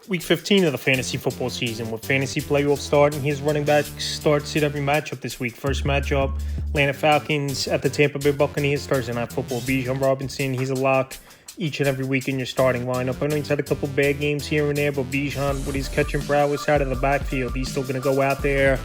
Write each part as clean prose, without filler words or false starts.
Week 15 of the fantasy football season with fantasy playoff starting. Here's running back starts at every matchup this week. First matchup, Atlanta Falcons at the Tampa Bay Buccaneers. Thursday Night Football. Bijan Robinson, he's a lock each and every week in your starting lineup. I know he's had a couple bad games here and there, but Bijan, with his catching prowess out of the backfield, he's still going to go out there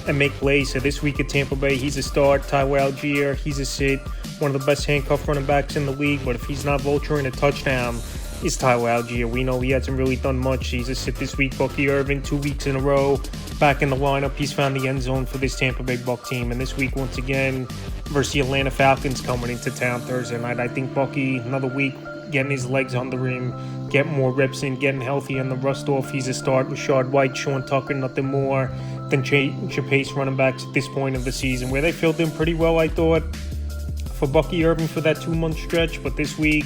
and make plays. So this week at Tampa Bay, he's a start. Tyler Algier, he's a sit. One of the best handcuff running backs in the league, but if he's not vulturing a touchdown, is Tyler Algier. We know he hasn't really done much. He's a sit this week. Bucky Irvin, 2 weeks in a row, back in the lineup. He's found the end zone for this Tampa Bay Buck team. And this week, once again, versus the Atlanta Falcons coming into town Thursday night. I think Bucky, another week, getting his legs on the rim, getting more reps in, getting healthy on the rust off. He's a start. Rashad White, Sean Tucker, nothing more than change of pace running backs at this point of the season, where they filled in pretty well, I thought, for Bucky Irvin for that 2-month stretch. But this week,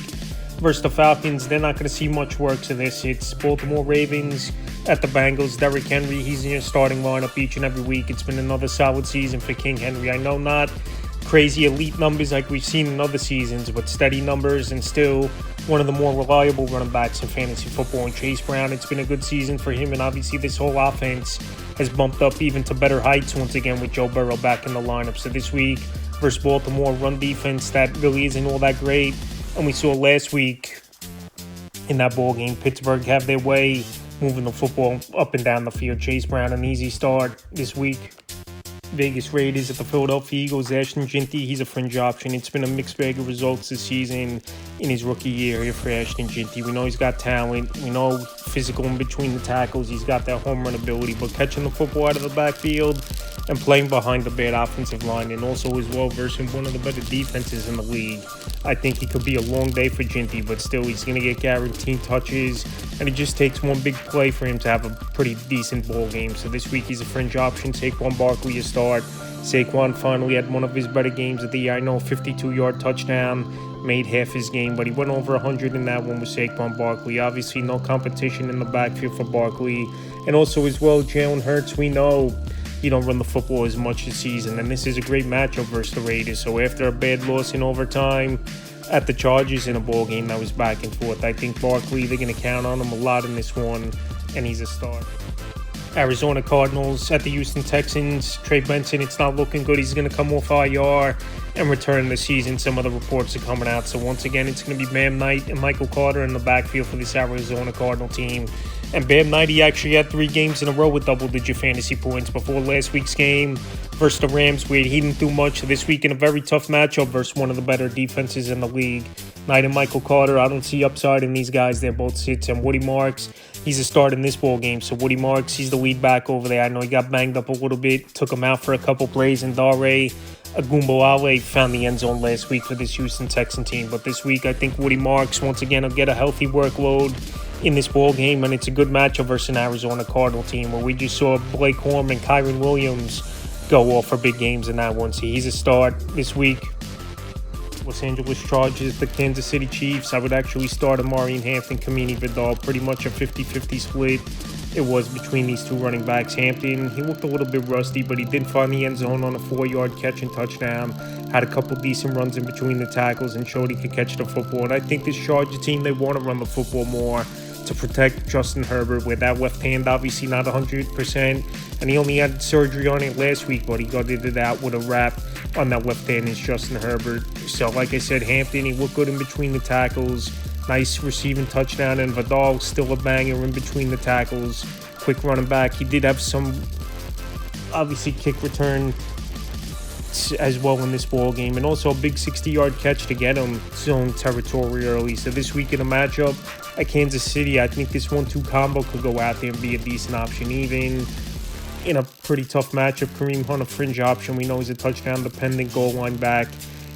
versus the Falcons, they're not going to see much work to this. It's Baltimore Ravens at the Bengals. Derrick Henry, he's in your starting lineup each and every week. It's been another solid season for King Henry. I know not crazy elite numbers like we've seen in other seasons, but steady numbers and still one of the more reliable running backs in fantasy football. And Chase Brown, it's been a good season for him, and obviously this whole offense has bumped up even to better heights once again with Joe Burrow back in the lineup. So this week versus Baltimore, run defense that really isn't all that great. And we saw last week in that ball game, Pittsburgh have their way moving the football up and down the field. Chase Brown, an easy start this week. Vegas Raiders at the Philadelphia Eagles. Ashton Jeanty, he's a fringe option. It's been a mixed bag of results this season in his rookie year here for Ashton Jeanty. We know he's got talent. We know physical in between the tackles. He's got that home run ability, but catching the football out of the backfield and playing behind the bad offensive line, and also as well versus one of the better defenses in the league. I think he could be a long day for Jeanty, but still he's going to get guaranteed touches, and it just takes one big play for him to have a pretty decent ball game. So this week he's a fringe option. Saquon Barkley, a start. Saquon finally had one of his better games of the year. I know, 52-yard touchdown, made half his game, but he went over 100 in that one with Saquon Barkley. Obviously no competition in the backfield for Barkley. And also as well, Jalen Hurts, we know he don't run the football as much this season, and this is a great matchup versus the Raiders. So after a bad loss in overtime at the Chargers in a ball game that was back and forth, I think Barkley, they're going to count on him a lot in this one, and he's a start. Arizona Cardinals at the Houston Texans. Trey Benson, it's not looking good. He's going to come off IR and return this season. Some of the reports are coming out. So once again, it's going to be Bam Knight and Michael Carter in the backfield for this Arizona Cardinal team. And Bam Knight, he actually had 3 games in a row with double-digit fantasy points before last week's game versus the Rams, where he didn't do much. This week in a very tough matchup versus one of the better defenses in the league. Knight and Michael Carter, I don't see upside in these guys. They're both sits. And Woody Marks, he's a start in this ball game. So Woody Marks, he's the lead back over there. I know he got banged up a little bit, took him out for a couple plays, and Dare Agumbawale found the end zone last week for this Houston Texan team. But this week, I think Woody Marks, once again, will get a healthy workload in this ball game, and it's a good matchup versus an Arizona Cardinal team where we just saw Blake Corum and Kyren Williams go off for big games in that one. So he's a start this week. Los Angeles Chargers, the Kansas City Chiefs. I would actually start Amari Hampton, Kamini Vidal, pretty much a 50-50 split. It was between these two running backs. Hampton, he looked a little bit rusty, but he did find the end zone on a 4-yard catch and touchdown. Had a couple decent runs in between the tackles and showed he could catch the football. And I think this Charger team, they want to run the football more to protect Justin Herbert, with that left hand obviously not 100%, and he only had surgery on it last week, but he got it out with a wrap on that left hand is Justin Herbert. So like I said, Hampton, he looked good in between the tackles, nice receiving touchdown, and Vidal still a banger in between the tackles, quick running back. He did have some obviously kick return as well in this ball game, and also a big 60-yard catch to get him zone territory early. So this week in a matchup at Kansas City, I think this 1-2 combo could go out there and be a decent option. Even in a pretty tough matchup, Kareem Hunt, a fringe option. We know he's a touchdown-dependent goal line back,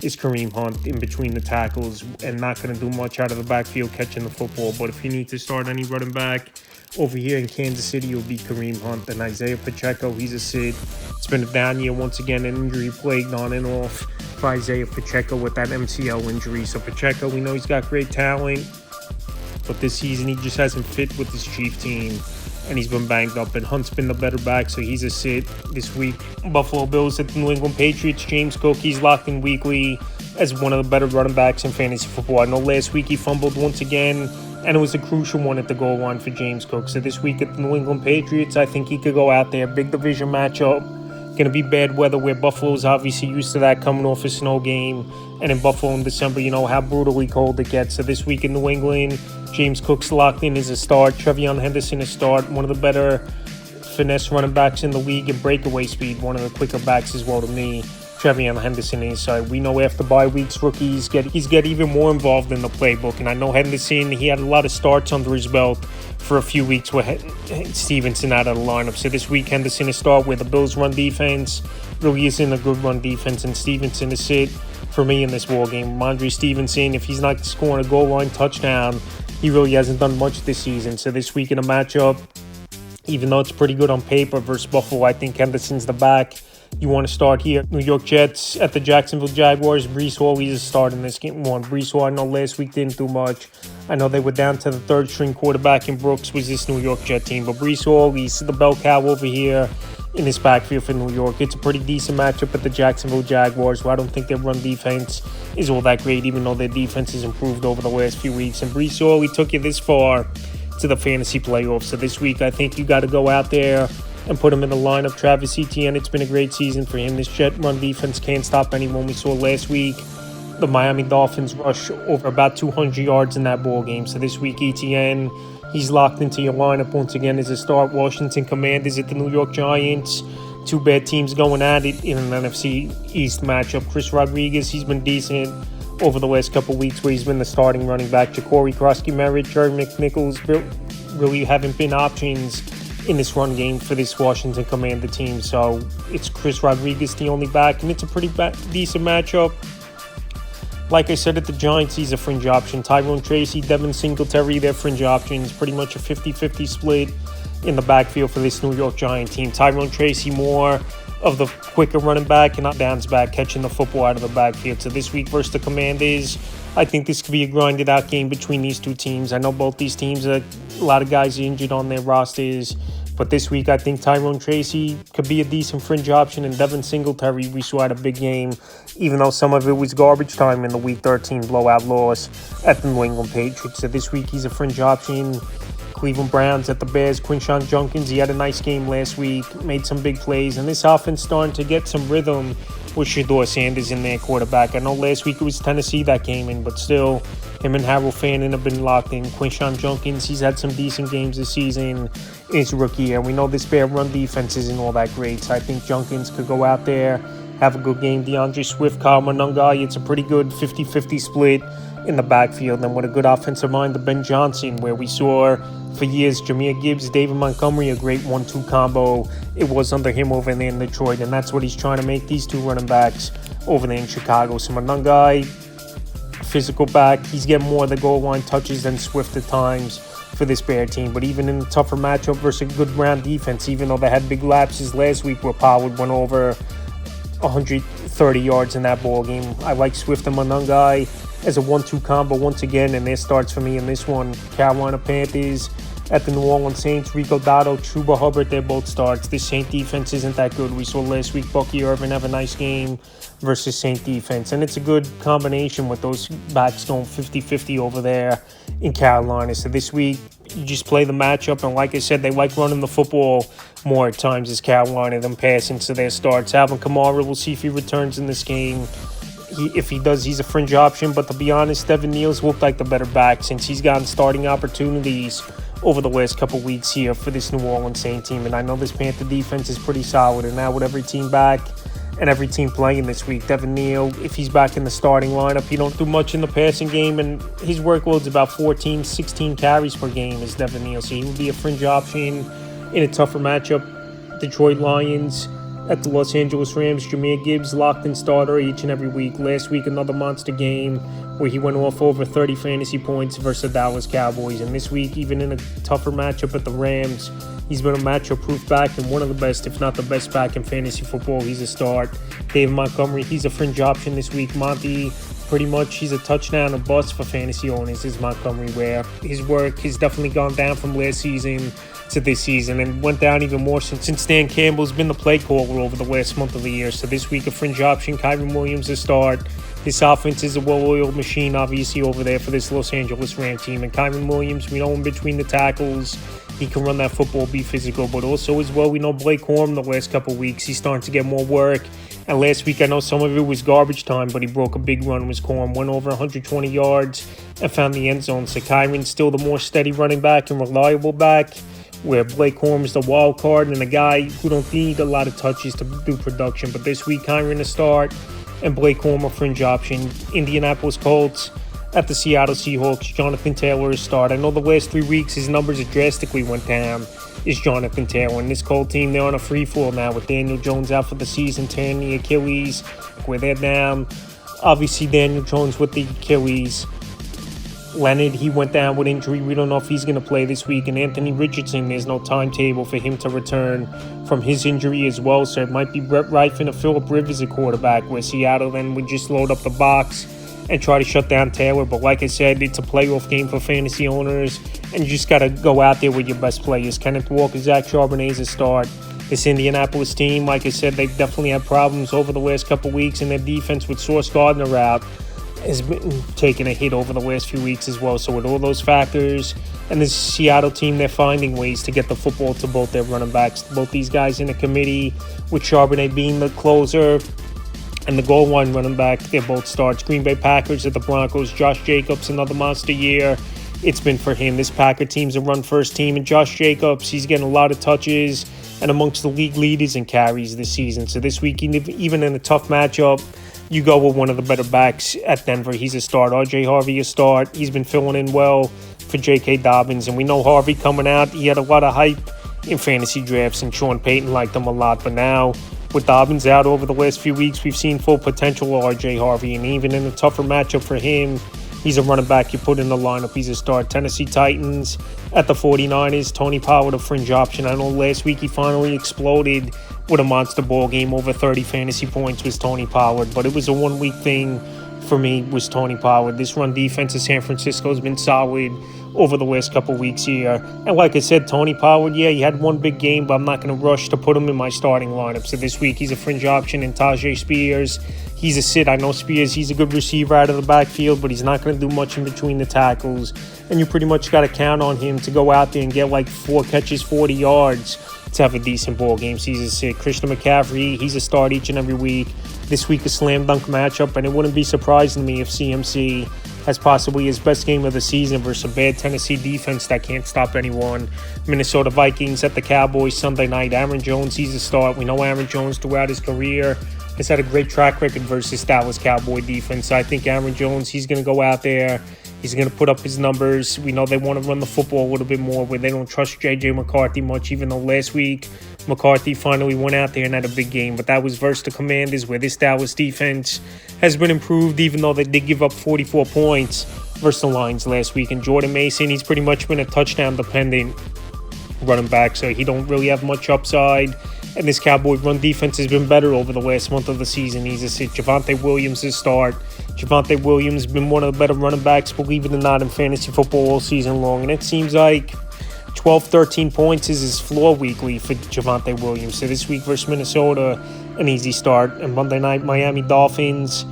is Kareem Hunt in between the tackles and not going to do much out of the backfield catching the football. But if you need to start any running back over here in Kansas City, it'll be Kareem Hunt. And Isaiah Pacheco, he's a sit. It's been a down year once again, an injury plagued on and off for Isaiah Pacheco with that MCL injury. So Pacheco, we know he's got great talent, but this season he just hasn't fit with this Chief team, and he's been banged up. And Hunt's been the better back, so he's a sit this week. Buffalo Bills at the New England Patriots. James Cook, he's locked in weekly as one of the better running backs in fantasy football. I know last week he fumbled once again and it was a crucial one at the goal line for James Cook. So this week at the New England Patriots, I think he could go out there. Big division matchup. Going to be bad weather where Buffalo's obviously used to that coming off a snow game. And in Buffalo in December, you know how brutally cold it gets. So this week in New England, James Cook's locked in as a start. Trevion Henderson a start. One of the better finesse running backs in the league and breakaway speed. One of the quicker backs as well to me. Trevion Henderson is. So we know after bye weeks, rookies get even more involved in the playbook. And I know Henderson, he had a lot of starts under his belt for a few weeks with Stevenson out of the lineup. So this week, Henderson is start where the Bills' run defense really isn't a good run defense, and Stevenson is sit for me in this ball game. Ramondre Stevenson, if he's not scoring a goal line touchdown, he really hasn't done much this season. So this week in a matchup, even though it's pretty good on paper versus Buffalo, I think Henderson's the back you want to start here. New York Jets at the Jacksonville Jaguars. Breece Hall, he's a start in this game. Breece Hall, I know last week didn't do much. I know they were down to the third string quarterback in Brooks was this New York Jet team. But Breece Hall, he's the bell cow over here in this backfield for New York. It's a pretty decent matchup at the Jacksonville Jaguars, where I don't think their run defense is all that great, even though their defense has improved over the last few weeks. And Breece Hall, he took you this far to the fantasy playoffs. So this week, I think you got to go out there and put him in the lineup. Travis Etienne, it's been a great season for him. This Jet run defense can't stop anyone. We saw last week the Miami Dolphins rush over about 200 yards in that ball game. So this week, Etienne, he's locked into your lineup once again as a start. Washington Commanders at the New York Giants. Two bad teams going at it in an NFC East matchup. Chris Rodriguez, he's been decent over the last couple weeks where he's been the starting running back. Ja'Cory Krosky-Merritt, Jerry McNichols really haven't been options in this run game for this Washington Commander team. So it's Chris Rodriguez, the only back, and it's a pretty decent matchup. Like I said, at the Giants, he's a fringe option. Tyrone Tracy, Devin Singletary, they're fringe options. Pretty much a 50-50 split in the backfield for this New York Giant team. Tyrone Tracy more of the quicker running back and not downs back, catching the football out of the backfield. So this week versus the Commanders, I think this could be a grinded out game between these two teams. I know both these teams, a lot of guys injured on their rosters. But this week, I think Tyrone Tracy could be a decent fringe option. And Devin Singletary, we saw had a big game, even though some of it was garbage time in the Week 13 blowout loss at the New England Patriots. So this week, he's a fringe option. Cleveland Browns at the Bears. Quinshon Judkins, he had a nice game last week, made some big plays. And this offense starting to get some rhythm with Shedeur Sanders in their quarterback. I know last week it was Tennessee that came in, but still, him and Harold Fannin have been locked in. Quinshon Judkins, he's had some decent games this season in his rookie year. We know this Bear run defense isn't all that great, so I think Judkins could go out there, have a good game. DeAndre Swift, Kyle Monangai, it's a pretty good 50-50 split in the backfield. And with a good offensive mind to Ben Johnson, where we saw for years Jahmyr Gibbs, David Montgomery, a great 1-2 combo. It was under him over there in Detroit, and that's what he's trying to make these two running backs over there in Chicago. So Monangai, physical back, he's getting more of the goal line touches than Swift at times for this Bear team. But even in the tougher matchup versus a good ground defense, even though they had big lapses last week where Pollard went over 130 yards in that ball game, I like Swift and Monangai as a 1-2 combo once again, and their starts for me in this one. Carolina Panthers at the New Orleans Saints. Rico Dotto, Chuba Hubbard, they're both starts. This Saint defense isn't that good. We saw last week Bucky Irvin have a nice game versus Saint defense, and it's a good combination with those backs going 50-50 over there in Carolina. So this week, you just play the matchup, and like I said, they like running the football more at times as Carolina than passing to their starts. Alvin Kamara, we'll see if he returns in this game. If he does, he's a fringe option. But to be honest, Devin Neal's looked like the better back since he's gotten starting opportunities over the last couple weeks here for this New Orleans Saints team. And I know this Panther defense is pretty solid. And now with every team back and every team playing this week, Devin Neal, if he's back in the starting lineup, he don't do much in the passing game. And his workload's about 14, 16 carries per game is Devin Neal. So he would be a fringe option in a tougher matchup. Detroit Lions at the Los Angeles Rams. Jahmyr Gibbs locked in starter each and every week. Last week, another monster game where he went off over 30 fantasy points versus the Dallas Cowboys. And this week, even in a tougher matchup at the Rams, he's been a matchup-proof back and one of the best, if not the best back in fantasy football. He's a start. David Montgomery, he's a fringe option this week. Monty, pretty much he's a touchdown and bust for fantasy owners is Montgomery, where his work has definitely gone down from last season to this season and went down even more since Dan Campbell's been the play caller over the last month of the year. So this week, a fringe option, Kyren Williams a start. This offense is a well-oiled machine, obviously, over there for this Los Angeles Rams team. And Kyren Williams, we know him between the tackles. He can run that football, be physical. But also, as well, we know Blake Corum the last couple of weeks. He's starting to get more work. And last week, I know some of it was garbage time, but he broke a big run. Was Corum went over 120 yards and found the end zone. So Kyren's still the more steady running back and reliable back, where Blake Corum is the wild card and a guy who don't need a lot of touches to do production. But this week, Kyren to start and Blake Corum a fringe option. Indianapolis Colts at the Seattle Seahawks. Jonathan Taylor is start. I know the last 3 weeks his numbers have drastically went down. Is Jonathan Taylor. And this Colt team, they're on a free fall now with Daniel Jones out for the season, tearing the Achilles, where they're down. Obviously, Daniel Jones with the Achilles. Leonard, he went down with injury. We don't know if he's going to play this week. And Anthony Richardson, there's no timetable for him to return from his injury as well. So it might be Brett Rypien or Phillip Rivers at quarterback, where Seattle then would just load up the box and try to shut down Taylor. But like I said, it's a playoff game for fantasy owners, and you just got to go out there with your best players. Kenneth Walker, Zach Charbonnet's a start. This Indianapolis team, like I said, they've definitely had problems over the last couple weeks, and their defense with Sauce Gardner out has been taking a hit over the last few weeks as well. So with all those factors, and this Seattle team, they're finding ways to get the football to both their running backs. Both these guys in the committee, with Charbonnet being the closer and the goal line running back, they're both starts. Green Bay Packers at the Broncos. Josh Jacobs, another monster year. It's been for him. This Packer team's a run-first team, and Josh Jacobs, he's getting a lot of touches and amongst the league leaders in carries this season. So this week, even in a tough matchup, you go with one of the better backs at Denver. He's a start. R.J. Harvey a start. He's been filling in well for J.K. Dobbins. And we know Harvey coming out, he had a lot of hype in fantasy drafts, and Sean Payton liked him a lot. But now, with Dobbins out over the last few weeks, we've seen full potential of R.J. Harvey. And even in a tougher matchup for him, he's a running back you put in the lineup. He's a start. Tennessee Titans at the 49ers. Tony Pollard, a fringe option. I know last week he finally exploded with a monster ball game. Over 30 fantasy points was Tony Pollard. But it was a 1 week thing for me was Tony Pollard. This run defense of San Francisco has been solid over the last couple weeks here. And like I said, Tony Pollard, yeah, he had one big game, but I'm not going to rush to put him in my starting lineup. So this week he's a fringe option. And Tajay Spears, he's a sit. I know Spears, he's a good receiver out of the backfield, but he's not going to do much in between the tackles. And you pretty much got to count on him to go out there and get like 4 catches, 40 yards to have a decent ball game. So he's a sit. Christian McCaffrey, he's a start each and every week. This week a slam dunk matchup, and it wouldn't be surprising to me if CMC has possibly his best game of the season versus a bad Tennessee defense that can't stop anyone. Minnesota Vikings at the Cowboys Sunday night. Aaron Jones, he's a start. We know Aaron Jones throughout his career has had a great track record versus Dallas Cowboy defense. So I think Aaron Jones, he's going to go out there. He's going to put up his numbers. We know they want to run the football a little bit more, where they don't trust J.J. McCarthy much, even though last week McCarthy finally went out there and had a big game. But that was versus the Commanders, where this Dallas defense has been improved, even though they did give up 44 points versus the Lions last week. And Jordan Mason, he's pretty much been a touchdown-dependent running back, so he don't really have much upside. And this Cowboy run defense has been better over the last month of the season. He's a sit. Javonte Williams is start. Javonte Williams has been one of the better running backs, believe it or not, in fantasy football all season long. And it seems like 12, 13 points is his floor weekly for Javonte Williams. So this week versus Minnesota, an easy start. And Monday night, Miami Dolphins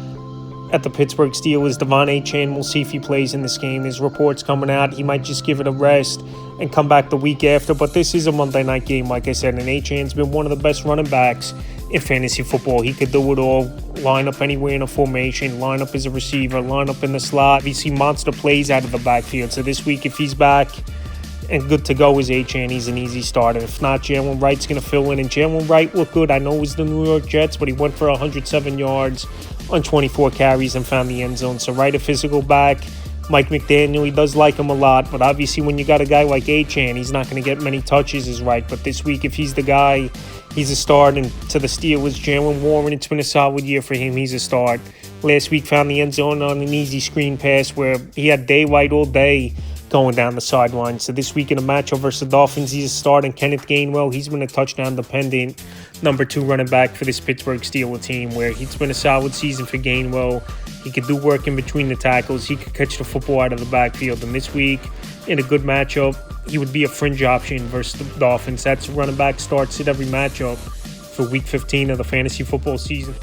at the Pittsburgh Steelers. Devon Achane, we'll see if he plays in this game. There's reports coming out. He might just give it a rest and come back the week after. But this is a Monday night game, like I said. And Achane's been one of the best running backs in fantasy football. He could do it all. Line up anywhere in a formation. Line up as a receiver. Line up in the slot. We see monster plays out of the backfield. So this week, if he's back and good to go as Achane, he's an easy starter. If not, Jalen Wright's going to fill in. And Jalen Wright looked good. I know it was the New York Jets, but he went for 107 yards on 24 carries and found the end zone. So Wright, a physical back. Mike McDaniel, he does like him a lot, but obviously when you got a guy like Achane, he's not going to get many touches as Wright. But this week, if he's the guy, he's a start. And to the Steelers, Jalen Warren, it's been a solid year for him. He's a start. Last week, found the end zone on an easy screen pass where he had daylight all day going down the sideline. So this week in a matchup versus the Dolphins, he's a start. And Kenneth Gainwell, he's been a touchdown-dependent number 2 running back for this Pittsburgh Steelers team, where it's been a solid season for Gainwell. He could do work in between the tackles. He could catch the football out of the backfield. And this week, in a good matchup, he would be a fringe option versus the Dolphins. That's running back starts at every matchup for Week 15 of the fantasy football season.